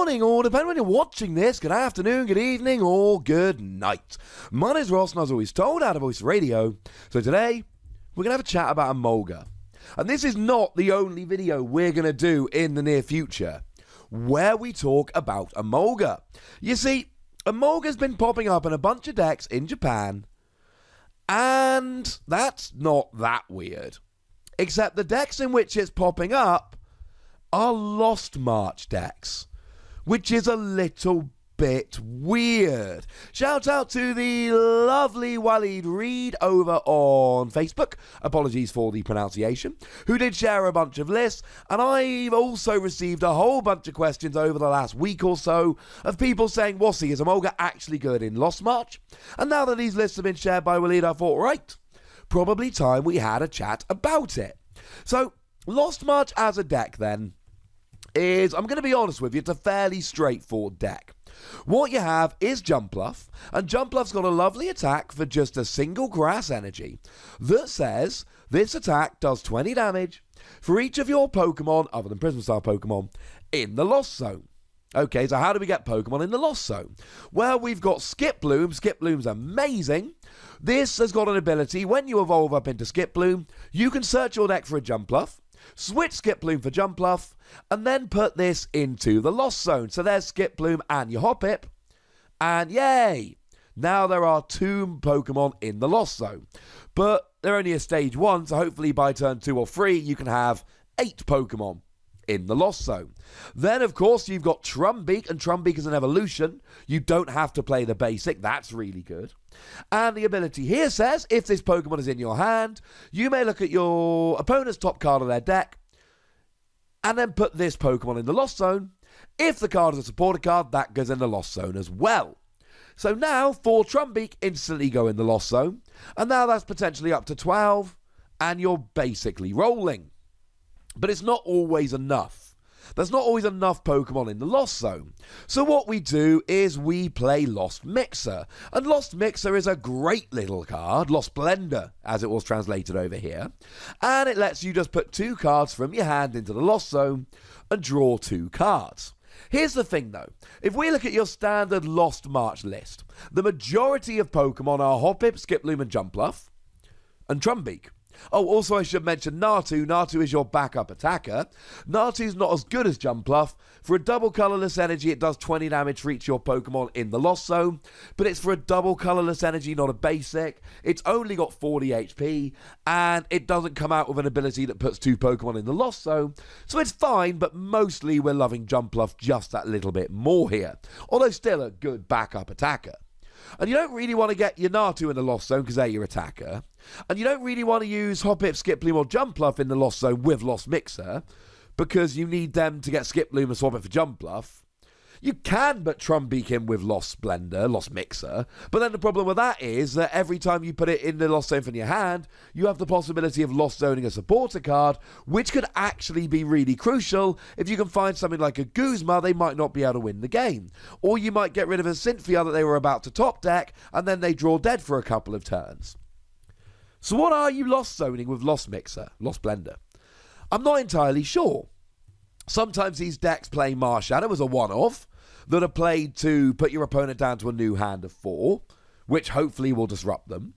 morning, or depending when you're watching this, good afternoon, good evening, or good night. My name's Ross, and as always told, out of Voice Radio. So today, we're going to have a chat about Emolga. And this is not the only video we're going to do in the near future, where we talk about Emolga. You see, Emolga's been popping up in a bunch of decks in Japan, and that's not that weird. Except the decks in which it's popping up are Lost March decks, which is a little bit weird. Shout out to the lovely Waleed Reed over on Facebook, apologies for the pronunciation, who did share a bunch of lists, and I've also received a whole bunch of questions over the last week or so of people saying, Wassy, is Emolga actually good in Lost March? And now that these lists have been shared by Waleed, I thought, right, probably time we had a chat about it. So, Lost March as a deck then is, I'm going to be honest with you, it's a fairly straightforward deck. What you have is Jumpluff, and Jumpluff's got a lovely attack for just a single grass energy that says this attack does 20 damage for each of your Pokemon, other than Prism Star Pokemon, in the Lost Zone. Okay, so how do we get Pokemon in the Lost Zone? Well, we've got Skiploom. Skiploom's amazing. This has got an ability, when you evolve up into Skiploom, you can search your deck for a Jumpluff, switch Skiploom for Jumpluff, and then put this into the Lost Zone. So there's Skiploom and your Hoppip, and yay! Now there are 2 Pokemon in the Lost Zone. But they're only a stage 1, so hopefully by turn 2 or 3 you can have 8 Pokemon in the Lost Zone. Then, of course, you've got Trumbeak, and Trumbeak is an evolution. You don't have to play the basic. That's really good. And the ability here says, if this Pokemon is in your hand, you may look at your opponent's top card of their deck and then put this Pokemon in the Lost Zone. If the card is a supporter card, that goes in the Lost Zone as well. So now, 4 Trumbeak instantly go in the Lost Zone, and now that's potentially up to 12, and you're basically rolling. But it's not always enough. There's not always enough Pokemon in the Lost Zone. So what we do is we play Lost Mixer. And Lost Mixer is a great little card, Lost Blender, as it was translated over here. And it lets you just put 2 cards from your hand into the Lost Zone and draw 2 cards. Here's the thing though, if we look at your standard Lost March list, the majority of Pokemon are Hoppip, Skiploom and Jumpluff, and Trumbeak. Oh, also I should mention Natu. Natu is your backup attacker. Natu's not as good as Jumpluff. For a double colourless energy, it does 20 damage for each of your Pokemon in the Lost Zone, but it's for a double colourless energy, not a basic. It's only got 40 HP, and it doesn't come out with an ability that puts 2 Pokemon in the Lost Zone, so it's fine, but mostly we're loving Jumpluff just that little bit more here, although still a good backup attacker. And you don't really want to get your Natu in the Lost Zone because they're your attacker. And you don't really want to use Hoppip, Skiploom or Jumpluff in the Lost Zone with Lost Mixer because you need them to get Skiploom and swap it for Jumpluff. You can but Trumbeak in with Lost Blender, Lost Mixer, but then the problem with that is that every time you put it in the Lost Zone from your hand, you have the possibility of Lost Zoning a supporter card, which could actually be really crucial. If you can find something like a Guzma, they might not be able to win the game. Or you might get rid of a Cynthia that they were about to top deck, and then they draw dead for a couple of turns. So what are you Lost Zoning with Lost Mixer, Lost Blender? I'm not entirely sure. Sometimes these decks play Marshadow as a one-off that are played to put your opponent down to a new hand of 4, which hopefully will disrupt them.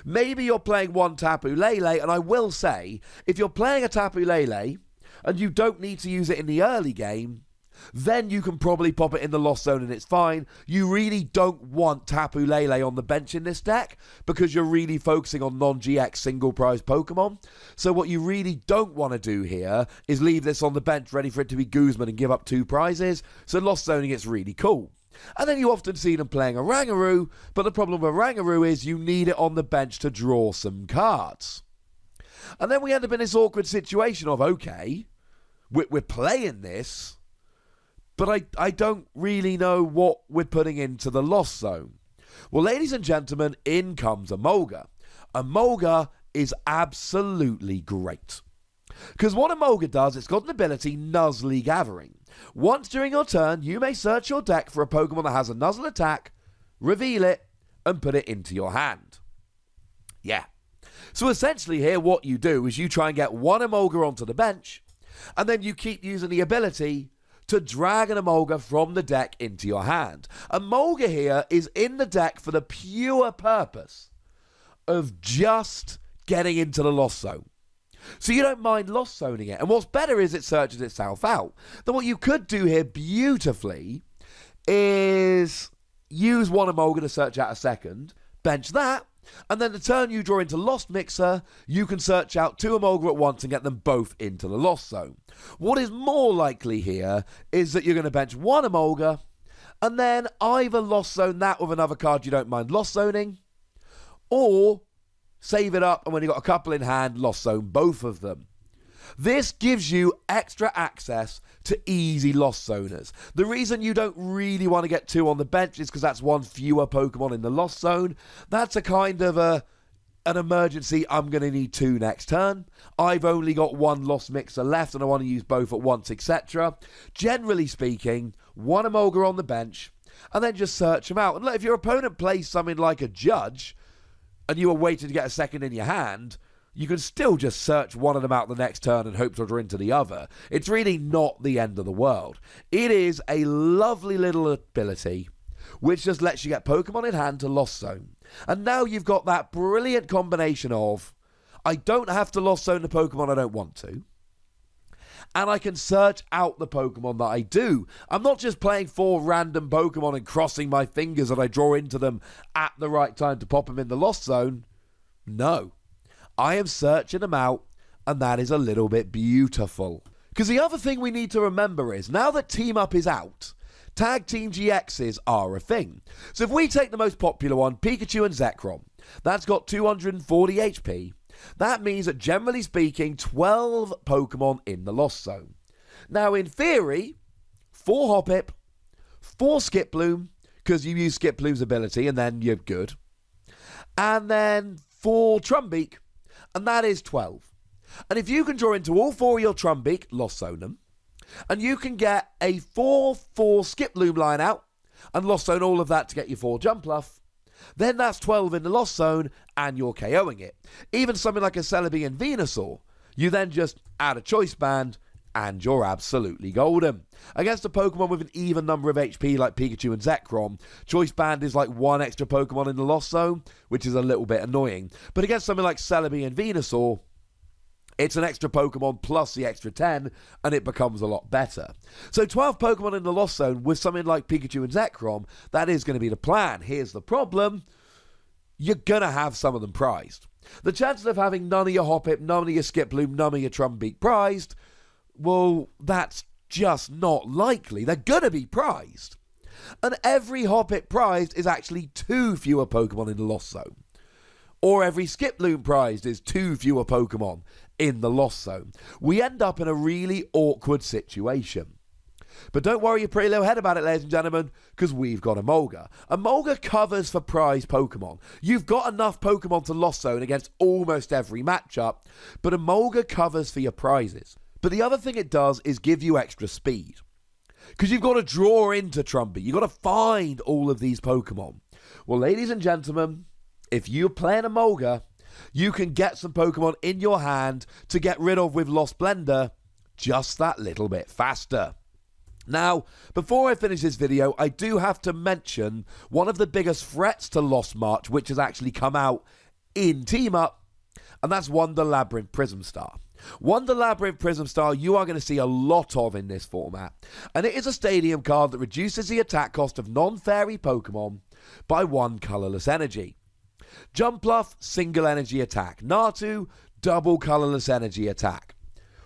Maybe you're playing one Tapu Lele, and I will say, if you're playing a Tapu Lele and you don't need to use it in the early game, then you can probably pop it in the Lost Zone and it's fine. You really don't want Tapu Lele on the bench in this deck because you're really focusing on non-GX single prize Pokemon. So what you really don't want to do here is leave this on the bench ready for it to be Guzman and give up 2 prizes. So Lost Zoning it's really cool. And then you often see them playing a Rangaroo, but the problem with Rangaroo is you need it on the bench to draw some cards. And then we end up in this awkward situation of, okay, we're playing this, but I don't really know what we're putting into the Lost Zone. Well, ladies and gentlemen, in comes Emolga. Emolga is absolutely great. Because what Emolga does, it's got an ability, Nuzzly Gathering. Once during your turn, you may search your deck for a Pokemon that has a Nuzzle attack, reveal it, and put it into your hand. Yeah. So essentially here, what you do is you try and get one Emolga onto the bench, and then you keep using the ability to drag an Emolga from the deck into your hand. Emolga here is in the deck for the pure purpose of just getting into the lost zone. So you don't mind lost zoning it. And what's better is it searches itself out. Then what you could do here beautifully is use one Emolga to search out a second, bench that, and then the turn you draw into Lost Mixer, you can search out 2 Emolga at once and get them both into the Lost Zone. What is more likely here is that you're going to bench 1 Emolga and then either Lost Zone that with another card you don't mind Lost Zoning, or save it up and when you've got a couple in hand, Lost Zone both of them. This gives you extra access to easy Lost Zoners. The reason you don't really want to get 2 on the bench is because that's 1 fewer Pokemon in the Lost Zone. That's a kind of an emergency, I'm going to need 2 next turn. I've only got 1 Lost Mixer left and I want to use both at once, etc. Generally speaking, 1 Emolga on the bench and then just search them out. And look, if your opponent plays something like a Judge and you were waiting to get a second in your hand, you can still just search one of them out the next turn and hope to draw into the other. It's really not the end of the world. It is a lovely little ability which just lets you get Pokemon in hand to Lost Zone. And now you've got that brilliant combination of, I don't have to Lost Zone the Pokemon I don't want to, and I can search out the Pokemon that I do. I'm not just playing 4 random Pokemon and crossing my fingers that I draw into them at the right time to pop them in the Lost Zone. No. I am searching them out, and that is a little bit beautiful. Because the other thing we need to remember is, now that Team Up is out, Tag Team GXs are a thing. So if we take the most popular one, Pikachu and Zekrom, that's got 240 HP. That means that, generally speaking, 12 Pokemon in the Lost Zone. Now, in theory, 4 Hoppip, 4 Skiploom, because you use Skiploom's ability, and then you're good. And then 4 Trumbeak, and that is 12. And if you can draw into all 4 of your Trumbeak, Lost Zone them, and you can get a 4-4 Skiploom line out, and Lost Zone all of that to get your 4 Jumpluff, then that's 12 in the Lost Zone, and you're KOing it. Even something like a Celebi and Venusaur, you then just add a Choice Band, and you're absolutely golden. Against a Pokemon with an even number of HP like Pikachu and Zekrom, Choice Band is like 1 extra Pokemon in the Lost Zone, which is a little bit annoying. But against something like Celebi and Venusaur, it's an extra Pokemon plus the extra 10, and it becomes a lot better. So 12 Pokemon in the Lost Zone with something like Pikachu and Zekrom, that is going to be the plan. Here's the problem. You're going to have some of them prized. The chances of having none of your Hoppip, none of your Skiploom, none of your Trumbeak prized, well, that's just not likely. They're going to be prized. And every Hoppip prized is actually 2 fewer Pokemon in the Lost Zone. Or every Skiploom prized is 2 fewer Pokemon in the Lost Zone. We end up in a really awkward situation. But don't worry your pretty little head about it, ladies and gentlemen, because we've got Emolga. Emolga covers for prize Pokemon. You've got enough Pokemon to Lost Zone against almost every matchup, but Emolga covers for your prizes. But the other thing it does is give you extra speed. Because you've got to draw into Trumbeak. You've got to find all of these Pokemon. Well, ladies and gentlemen, if you're playing Emolga, you can get some Pokemon in your hand to get rid of with Lost Blender just that little bit faster. Now, before I finish this video, I do have to mention one of the biggest threats to Lost March, which has actually come out in Team Up, and that's Wonder Labyrinth Prism Star. Wonder Labyrinth Prism Star you are going to see a lot of in this format, and it is a stadium card that reduces the attack cost of non-fairy Pokemon by 1 colourless energy. Jumpluff, single energy attack. Natu, double colourless energy attack.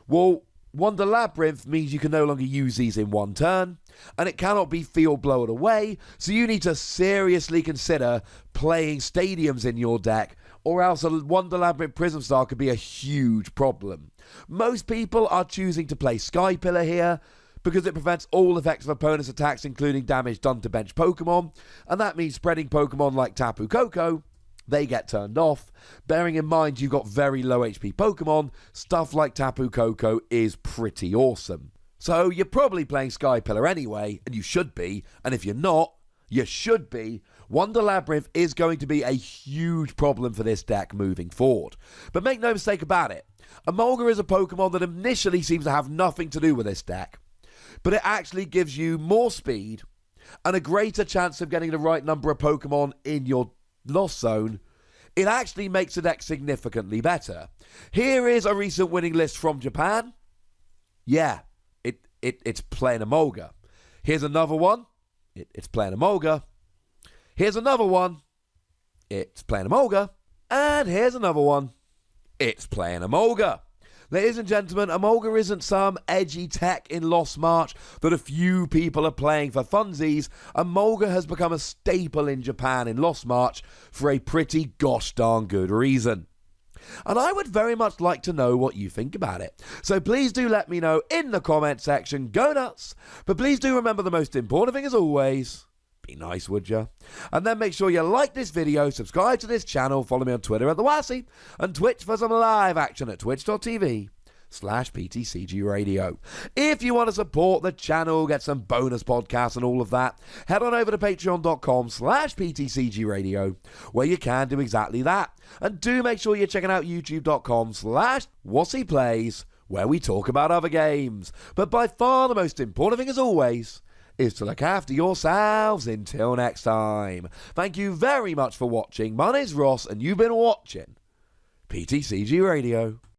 Well, Wonder Labyrinth means you can no longer use these in 1 turn, and it cannot be field blown away, so you need to seriously consider playing stadiums in your deck, or else a Wonder Labyrinth Prism Star could be a huge problem. Most people are choosing to play Sky Pillar here, because it prevents all effects of opponents' attacks, including damage done to bench Pokemon, and that means spreading Pokemon like Tapu Koko, they get turned off. Bearing in mind you've got very low HP Pokemon, stuff like Tapu Koko is pretty awesome. So you're probably playing Sky Pillar anyway, and you should be, and if you're not, you should be. Wonder Labyrinth is going to be a huge problem for this deck moving forward. But make no mistake about it, Emolga is a Pokemon that initially seems to have nothing to do with this deck. but it actually gives you more speed and a greater chance of getting the right number of Pokemon in your Lost Zone, it actually makes the deck significantly better. Here is a recent winning list from Japan. Yeah, it's playing Emolga. Here's another one. It's playing Emolga. Here's another one. It's playing Emolga. And here's another one. It's playing Emolga. Ladies and gentlemen, Emolga isn't some edgy tech in Lost March that a few people are playing for funsies. Emolga has become a staple in Japan in Lost March for a pretty gosh darn good reason. And I would very much like to know what you think about it. So please do let me know in the comment section. Go nuts. But please do remember the most important thing as always. Be nice, would you? And then make sure you like this video, subscribe to this channel, follow me on Twitter at @TheWassy, and Twitch for some live action at twitch.tv/PTCGRadio. If you want to support the channel, get some bonus podcasts and all of that, head on over to patreon.com/PTCGRadio, where you can do exactly that. And do make sure you're checking out youtube.com/WassyPlays, where we talk about other games. But by far the most important thing as always is to look after yourselves until next time. Thank you very much for watching. My name's Ross, and you've been watching PTCG Radio.